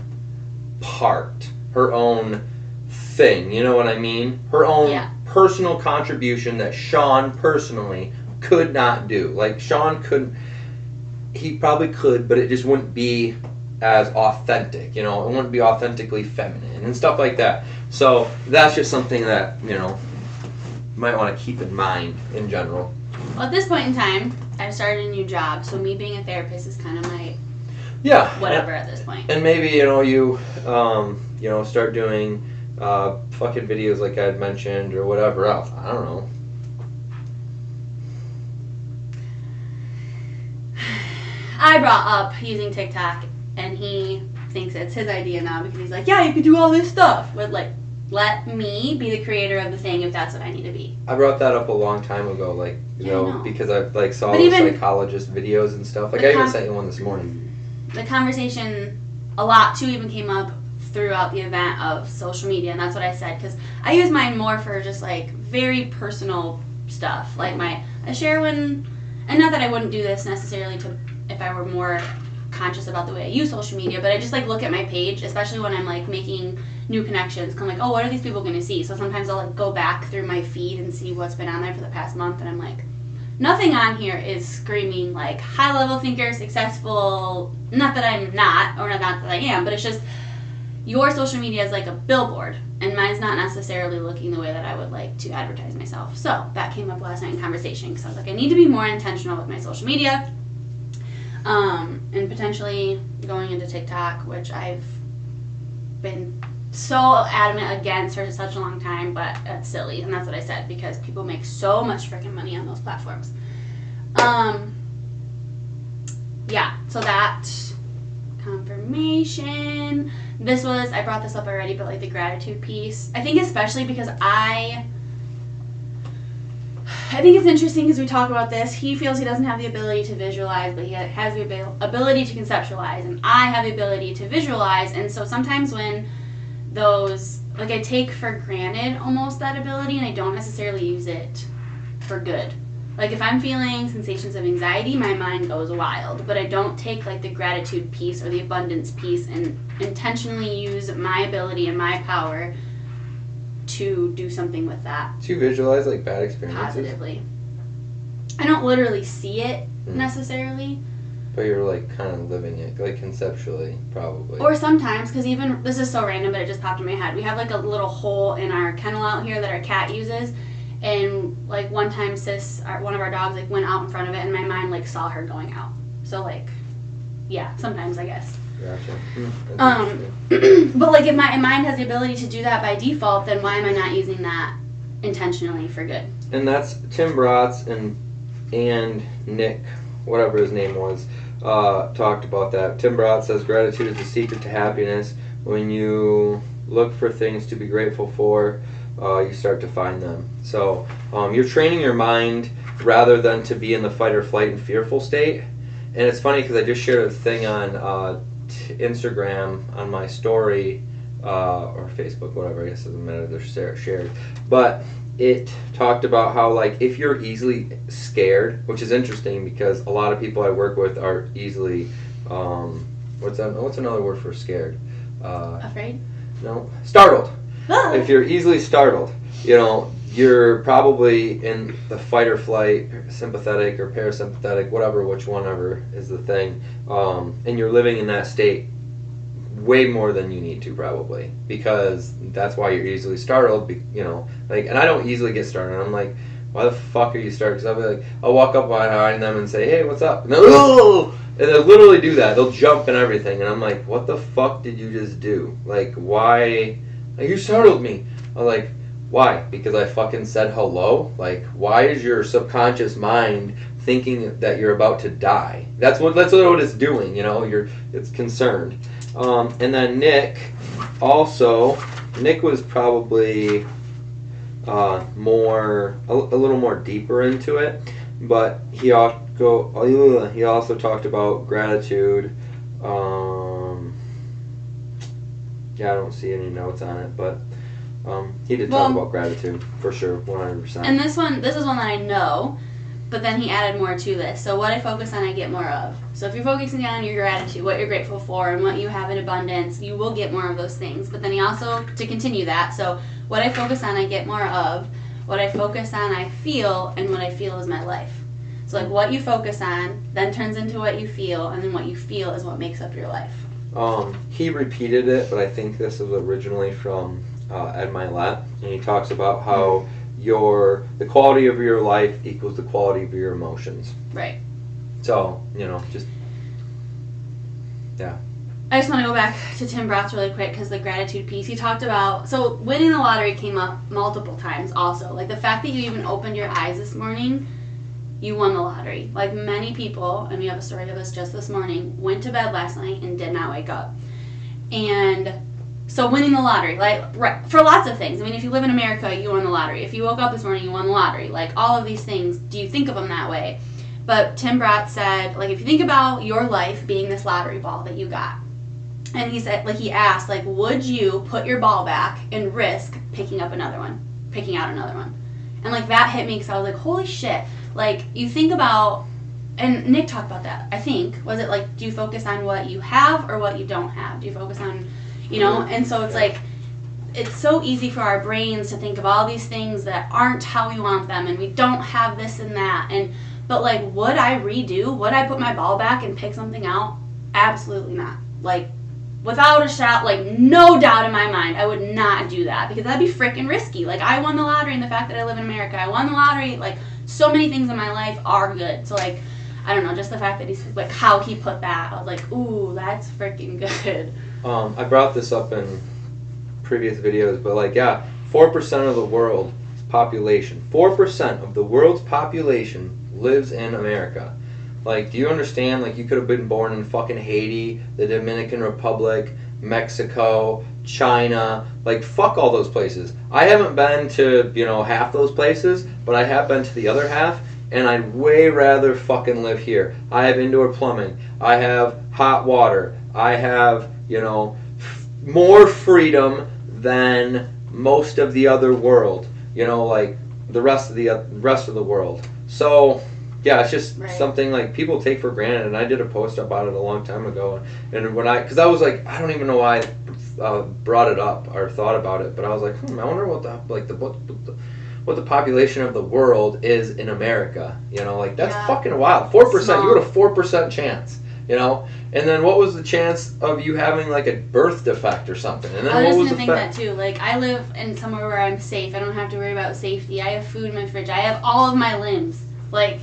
part, her own thing, you know what I mean? Her own personal contribution that Sean personally could not do. Like Sean couldn't, he probably could, but it just wouldn't be as authentic, you know, it wouldn't be authentically feminine and stuff like that. So that's just something that, you know, you might want to keep in mind in general. Well, at this point in time, I've started a new job, so me being a therapist is kind of my whatever at this point. And maybe, you know, you start doing fucking videos like I had mentioned or whatever else. I don't know. I brought up using TikTok, and he thinks it's his idea now because he's like, yeah, you could do all this stuff. But like, let me be the creator of the thing if that's what I need to be. I brought that up a long time ago, like, you know, because I like saw those psychologist videos and stuff. Like I even sent you one this morning. The conversation a lot too even came up throughout the event of social media, and that's what I said, because I use mine more for just like very personal stuff, like I share when, and not that I wouldn't do this necessarily to if I were more conscious about the way I use social media, but I just like look at my page, especially when I'm like making new connections, I'm like, oh, what are these people going to see? So sometimes I'll like go back through my feed and see what's been on there for the past month, and I'm like, nothing on here is screaming like high level thinker, successful, not that I'm not, or not that I am, but it's just your social media is like a billboard, and mine's not necessarily looking the way that I would like to advertise myself. So that came up last night in conversation, because I was like, I need to be more intentional with my social media, and potentially going into TikTok, which I've been so adamant against for such a long time, but that's silly, and that's what I said, because people make so much freaking money on those platforms. So that confirmation. I brought this up already, but like the gratitude piece, I think especially because I think it's interesting because we talk about this. He feels he doesn't have the ability to visualize, but he has the ability to conceptualize, and I have the ability to visualize. And so sometimes when those, like, I take for granted almost that ability, and I don't necessarily use it for good. Like if I'm feeling sensations of anxiety, my mind goes wild, but I don't take like the gratitude piece or the abundance piece and intentionally use my ability and my power to do something with that. Do you visualize like bad experiences? Positively. I don't literally see it necessarily. But you're like kind of living it, like conceptually, probably. Or sometimes, because even, this is so random, but it just popped in my head. We have like a little hole in our kennel out here that our cat uses. And like one time one of our dogs like went out in front of it, and my mind like saw her going out. So like, yeah, sometimes I guess. Gotcha. But like if my mind has the ability to do that by default, then why am I not using that intentionally for good? And that's Tim Bratz and Nick, whatever his name was, talked about that. Tim Bratz says gratitude is the secret to happiness. When you look for things to be grateful for, you start to find them. So you're training your mind rather than to be in the fight or flight and fearful state. And it's funny because I just shared a thing on Instagram on my story, or Facebook, whatever, I guess it doesn't matter, they're shared. But it talked about how like if you're easily scared, which is interesting because a lot of people I work with are easily, what's another word for scared? Afraid? No, startled. If you're easily startled, you know, you're probably in the fight or flight, sympathetic or parasympathetic, whichever is the thing, and you're living in that state way more than you need to probably, because that's why you're easily startled. You know, like, and I don't easily get started. I'm like, why the fuck are you started? Because I'll be like, I'll walk up behind them and say, hey, what's up? And they'll literally do that. They'll jump and everything, and I'm like, what the fuck did you just do? Like, why? Like, you startled me. I'm like, why? Because I fucking said hello? Like, why is your subconscious mind thinking that you're about to die? That's what it's doing, you know. It's concerned. And then Nick was probably a little more deeper into it, but he also talked about gratitude. I don't see any notes on it, but he did talk about gratitude for sure, 100%. And this is one that I know, but then he added more to this. So what I focus on, I get more of. So if you're focusing on your gratitude, what you're grateful for, and what you have in abundance, you will get more of those things. But then he also, to continue that, so what I focus on, I get more of. What I focus on, I feel, and what I feel is my life. So like what you focus on then turns into what you feel, and then what you feel is what makes up your life. He repeated it, but I think this was originally from Ed Milet, and he talks about how the quality of your life equals the quality of your emotions. Right. So, you know, just, yeah. I just want to go back to Tim Bratz really quick, because the gratitude piece he talked about. So winning the lottery came up multiple times also. Like the fact that you even opened your eyes this morning, you won the lottery. Like many people, and we have a story of this just this morning, went to bed last night and did not wake up. And so winning the lottery, like, right, for lots of things. I mean, if you live in America, you won the lottery. If you woke up this morning, you won the lottery. Like, all of these things, do you think of them that way? But Tim Bratz said, like, if you think about your life being this lottery ball that you got, and he said, like, he asked, like, would you put your ball back and risk picking out another one? And, like, that hit me because I was like, holy shit. Like, you think about, and Nick talked about that, I think. Was it, like, do you focus on what you have or what you don't have? Do you focus on, you know? And so it's like, it's so easy for our brains to think of all these things that aren't how we want them, and we don't have this and that. But, like, would I redo? Would I put my ball back and pick something out? Absolutely not. Like, without a shout, like, no doubt in my mind, I would not do that, because that'd be freaking risky. Like, I won the lottery, and the fact that I live in America, I won the lottery, like, so many things in my life are good. So, like, I don't know, just the fact that he's, like, how he put that, I was like, ooh, that's freaking good. I brought this up in previous videos, but, like, yeah, 4% of the world's population, 4% of the world's population lives in America. Like, do you understand? Like, you could have been born in fucking Haiti, the Dominican Republic, Mexico, China. Like, fuck all those places. I haven't been to, you know, half those places, but I have been to the other half, and I'd way rather fucking live here. I have indoor plumbing. I have hot water. I have, you know, more freedom than most of the other world. You know, like the rest of the world. So, yeah, it's just something like people take for granted, and I did a post about it a long time ago, and because I was like, I don't even know why I brought it up or thought about it, but I was like, I wonder what the population of the world is in America. You know, like that's fucking wild. 4%, you had a 4% chance. You know, and then what was the chance of you having like a birth defect or something? And then I was what was gonna think that too. Like, I live in somewhere where I'm safe. I don't have to worry about safety. I have food in my fridge. I have all of my limbs. Like.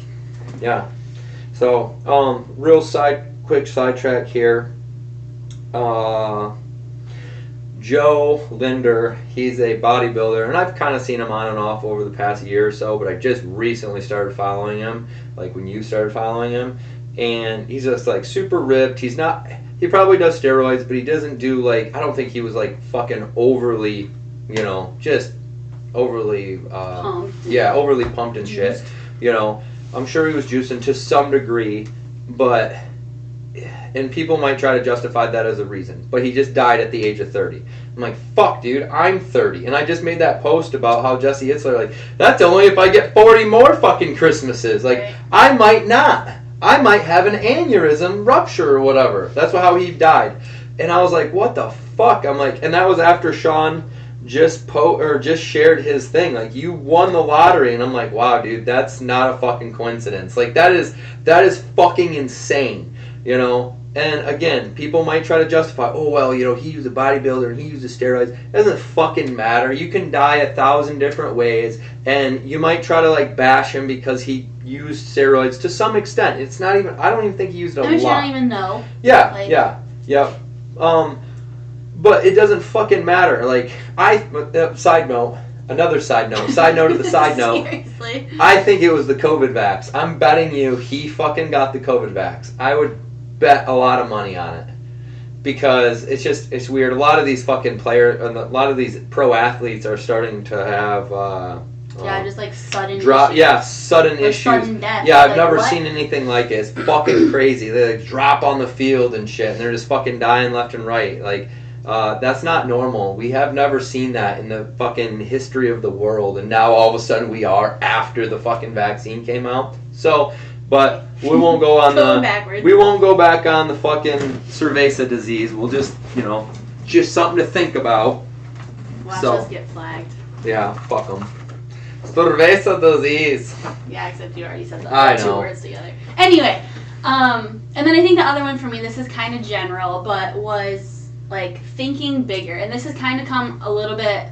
Yeah. So, quick sidetrack here. Joe Linder, he's a bodybuilder, and I've kind of seen him on and off over the past year or so, but I just recently started following him, like when you started following him, and he's just like super ripped. He probably does steroids, but he doesn't do like, I don't think he was like fucking overly, you know, just overly, overly pumped and shit, you know. I'm sure he was juicing to some degree, and people might try to justify that as a reason, but he just died at the age of 30. I'm like, fuck, dude, I'm 30. And I just made that post about how Jesse Itzler, like, that's only if I get 40 more fucking Christmases. Like, I might not. I might have an aneurysm rupture or whatever. That's how he died. And I was like, what the fuck? I'm like, and that was after Sean just shared his thing, like, you won the lottery, and I'm like, wow, dude, that's not a fucking coincidence. Like, that is fucking insane. you know. And again, people might try to justify, oh, well, you know, he was a bodybuilder and he uses steroids. It doesn't fucking matter. You can die 1,000 different ways, and you might try to, like, bash him because he used steroids to some extent. It's not even, I don't even think he used a lot. You don't even know. Yeah, like, yeah. But it doesn't fucking matter. Like, side note to the side note. Seriously. I think it was the COVID vax. I'm betting you he fucking got the COVID vax. I would bet a lot of money on it. Because it's weird. A lot of these fucking players, a lot of these pro athletes are starting to have just like sudden issues. Yeah, sudden or issues. Sudden death. Yeah, I've like, never what? seen anything like it. It's fucking crazy. They like drop on the field and shit, and they're just fucking dying left and right. Like, that's not normal. We have never seen that in the fucking history of the world, and now all of a sudden we are after the fucking vaccine came out. So, but we won't go on we won't go back on the fucking cerveza disease. We'll just, you know, just something to think about. Watch us get flagged. Yeah, fuck them. Cerveza disease. Yeah, except you already said I the two know. words together. Anyway, and then I think the other one for me, this is kind of general, but was like thinking bigger. And this has kind of come a little bit,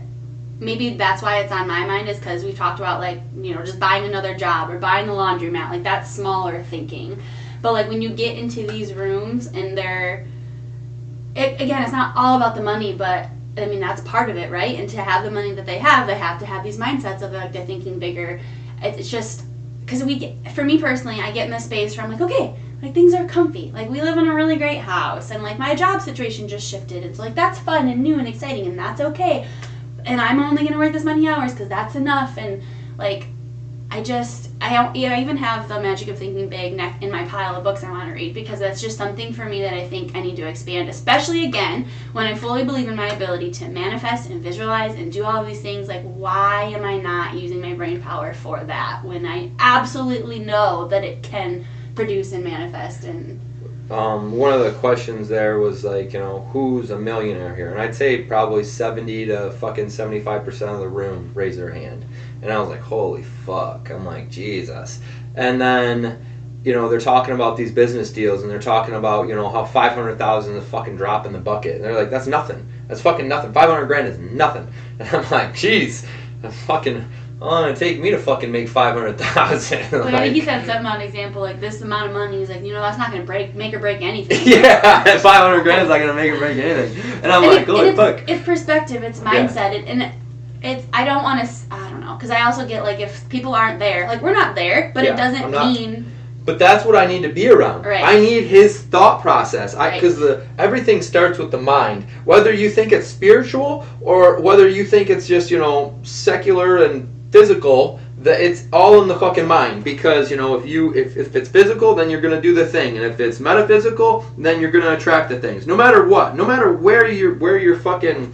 maybe that's why it's on my mind, is because we talked about, like, you know, just buying another job or buying the laundromat. Like, that's smaller thinking. But, like, when you get into these rooms and again, it's not all about the money, but I mean, that's part of it, right? And to have the money that they have to have these mindsets of, like, they're thinking bigger. It's just, because for me personally, I get in this space where I'm like, okay, like, things are comfy. Like, we live in a really great house, and, like, my job situation just shifted. It's like, that's fun and new and exciting, and that's okay. And I'm only going to work this many hours because that's enough. And, like, I even have the Magic of Thinking Big in my pile of books I want to read, because that's just something for me that I think I need to expand, especially, again, when I fully believe in my ability to manifest and visualize and do all of these things. Like, why am I not using my brain power for that when I absolutely know that it can produce and manifest? And one of the questions there was, like, you know, who's a millionaire here? And I'd say probably 70 to fucking 75% of the room raise their hand. And I was like, holy fuck. I'm like, Jesus. And then, you know, they're talking about these business deals, and they're talking about, you know, how 500,000 is a fucking drop in the bucket. And they're like, that's nothing. That's fucking nothing. 500 grand is nothing. And I'm like, jeez, that's fucking... Oh, it'd take me to fucking make 500,000. But I think he said something about an example, like, this amount of money. He's like, you know, that's not going to make or break anything. Yeah, 500 grand is not going to make or break anything. And I'm like, holy fuck. It's perspective, it's mindset, and it's, I don't want to, I don't know, because I also get, like, if people aren't there, like, we're not there, but it doesn't mean... But that's what I need to be around. Right. I need his thought process. Right. Because everything starts with the mind. Whether you think it's spiritual or whether you think it's just, you know, secular and physical, that it's all in the fucking mind. Because, you know, if it's physical, then you're gonna do the thing, and if it's metaphysical, then you're gonna attract the things. No matter what, no matter where your fucking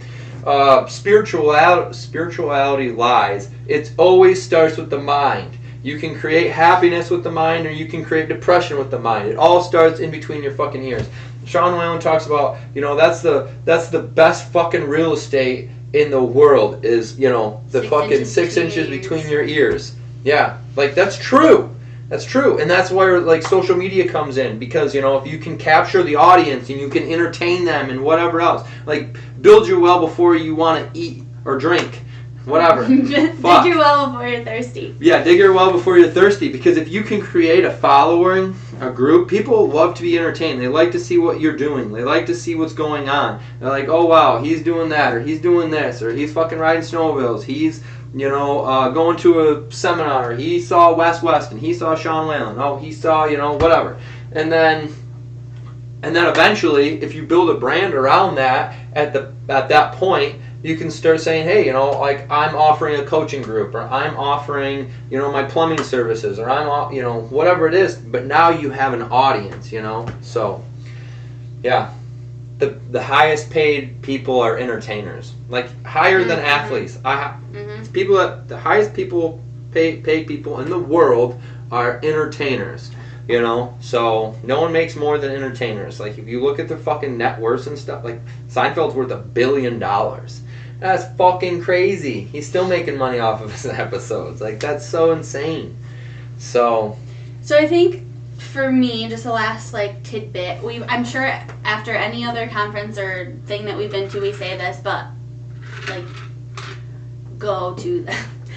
spirituality lies, it always starts with the mind. You can create happiness with the mind, or you can create depression with the mind. It all starts in between your fucking ears. Sean Whalen talks about, you know, that's the best fucking real estate in the world is, you know, the 6 inches between your ears. Yeah, like, that's true. That's true. And that's where, like, social media comes in, because, you know, if you can capture the audience and you can entertain them and whatever else, like, build your well before you want to eat or drink. Whatever. Dig your well before you're thirsty. Yeah, dig your well before you're thirsty, because if you can create a following, a group, people love to be entertained. They like to see what you're doing. They like to see what's going on. They're like, oh wow, he's doing that, or he's doing this, or he's fucking riding snowmobiles. He's, you know, going to a seminar. He saw West Weston. He saw Sean Whalen. Oh, he saw, you know, whatever. And then eventually, if you build a brand around that, at that point, you can start saying, hey, you know, like, I'm offering a coaching group, or I'm offering, you know, my plumbing services, or I'm, you know, whatever it is. But now you have an audience, you know. So, yeah, the highest paid people are entertainers, like, higher than athletes. People that the highest paid people in the world are entertainers. You know, so no one makes more than entertainers. Like, if you look at their fucking net worths and stuff, like, Seinfeld's worth $1 billion. That's fucking crazy. He's still making money off of his episodes. Like, that's so insane. So I think for me, just the last like tidbit, I'm sure after any other conference or thing that we've been to, we say this, but like, go to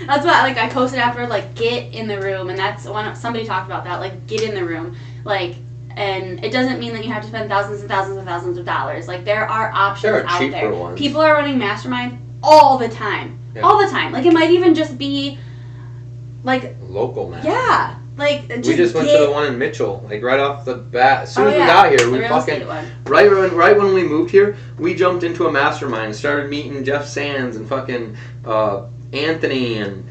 that's what like I posted after, like, get in the room, and that's somebody talked about that, like, get in the room, like, and it doesn't mean that you have to spend thousands and thousands and thousands of dollars. Like, there are options out there. Ones. People are running masterminds all the time. Yeah. All the time. Like, it might even just be like local masterminds. Yeah. Like, we just went to the one in Mitchell, like right off the bat. As soon as we got here, we fucking right when we moved here, we jumped into a mastermind and started meeting Jeff Sands and fucking Anthony and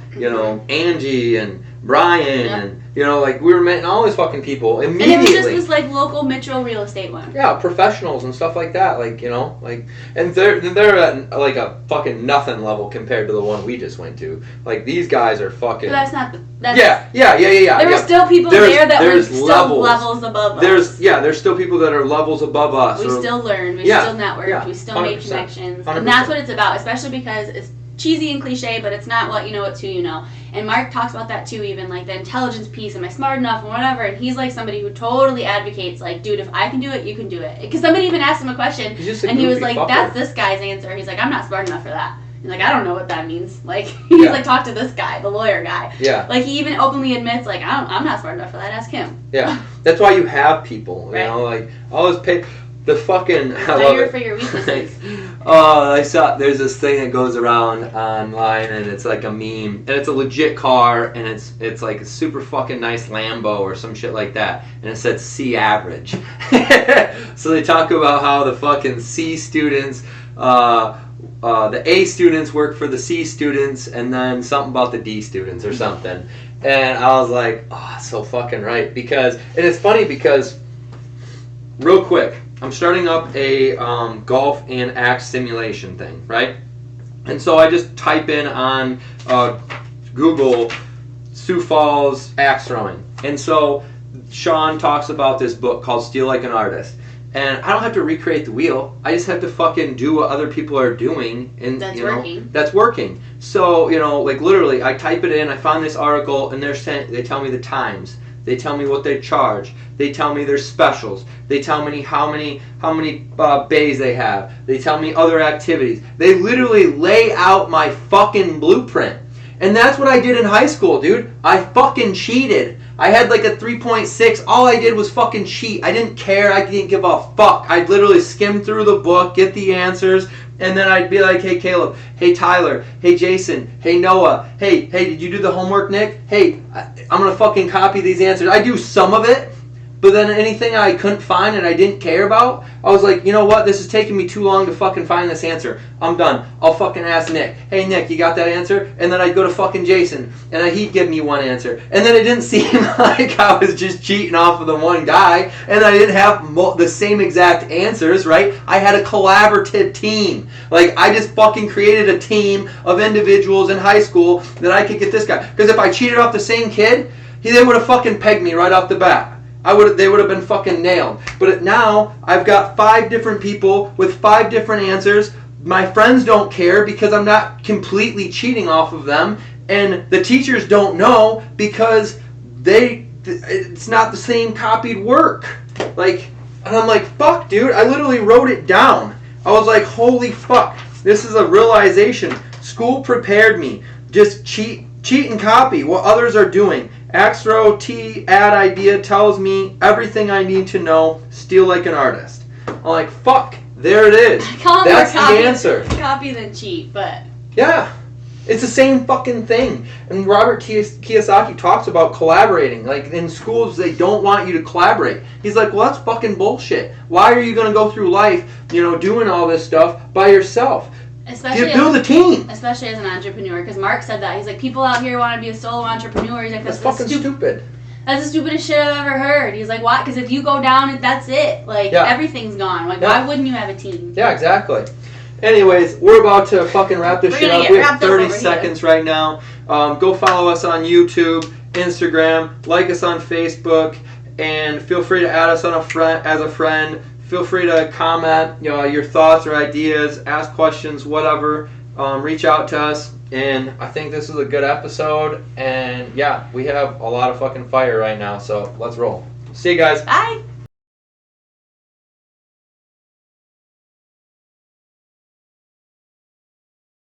Angie and Brian and like we were meeting all these fucking people immediately. And it was just this like local Mitchell real estate one. Yeah, professionals and stuff like that, like and they're at like a fucking nothing level compared to the one we just went to. Like these guys are fucking. But that's yeah. There were still people there that were still levels above us. There's still people that are levels above us. We still learned. We still networked. We still made connections, 100%. And that's what it's about. Especially because it's cheesy and cliche, but it's not what you know, it's who you know. And Mark talks about that too, even like the intelligence piece. Am I smart enough and whatever? And he's like somebody who totally advocates, like, dude, if I can do it, you can do it. Because somebody even asked him a question, and he was like, that's this guy's answer. He's like, I'm not smart enough for that. He's like, I don't know what that means. Like, he's like, talk to this guy, the lawyer guy. Yeah. Like, he even openly admits, like, I'm not smart enough for that. Ask him. Yeah. That's why you have people, you know, like, all this pay. The fucking I love it. For your weaknesses. I saw there's this thing that goes around online and it's like a meme and it's a legit car and it's like a super fucking nice Lambo or some shit like that and it said C average. So they talk about how the fucking C students, the A students work for the C students and then something about the D students or something. And I was like, oh, so fucking right. Because, and it's funny because, real quick, I'm starting up a golf and axe simulation thing, right? And so I just type in on Google Sioux Falls axe throwing. And so Sean talks about this book called Steal Like an Artist. And I don't have to recreate the wheel. I just have to fucking do what other people are doing. And that's working. So, like literally, I type it in, I find this article, and they tell me the times. They tell me what they charge. They tell me their specials. They tell me how many bays they have. They tell me other activities. They literally lay out my fucking blueprint. And that's what I did in high school, dude. I fucking cheated. I had like a 3.6. All I did was fucking cheat. I didn't care. I didn't give a fuck. I'd literally skim through the book, get the answers, and then I'd be like, hey, Caleb. Hey, Tyler. Hey, Jason. Hey, Noah. Hey, did you do the homework, Nick? Hey, I'm going to fucking copy these answers. I do some of it, but then anything I couldn't find and I didn't care about, I was like, you know what? This is taking me too long to fucking find this answer. I'm done. I'll fucking ask Nick. Hey, Nick, you got that answer? And then I'd go to fucking Jason, and then he'd give me one answer. And then it didn't seem like I was just cheating off of the one guy, and I didn't have the same exact answers, right? I had a collaborative team. Like, I just fucking created a team of individuals in high school that I could get this guy. Because if I cheated off the same kid, they would have fucking pegged me right off the bat. They would have been fucking nailed. But now, I've got 5 different people with 5 different answers. My friends don't care because I'm not completely cheating off of them. And the teachers don't know because it's not the same copied work. Like, and I'm like, fuck, dude. I literally wrote it down. I was like, holy fuck. This is a realization. School prepared me. Just cheat and copy what others are doing. Axro T ad idea tells me everything I need to know. Steal like an artist. I'm like, fuck, there it is. That's the answer. Copy than cheat, but yeah, it's the same fucking thing. And Robert Kiyosaki talks about collaborating. Like in schools, they don't want you to collaborate. He's like, well, that's fucking bullshit. Why are you gonna go through life, doing all this stuff by yourself? Build a team. Especially as an entrepreneur, because Mark said that. He's like, people out here want to be a solo entrepreneur. He's like, that's fucking stupid. That's the stupidest shit I've ever heard. He's like, why? Because if you go down, that's it. Like, everything's gone. Like, why wouldn't you have a team? Yeah, exactly. Anyways, we're about to fucking wrap this shit up. We have 30 seconds right now. Go follow us on YouTube, Instagram, like us on Facebook, and feel free to add us on as a friend. Feel free to comment, your thoughts or ideas, ask questions, whatever. Reach out to us. And I think this is a good episode. And yeah, we have a lot of fucking fire right now. So let's roll. See you guys. Bye.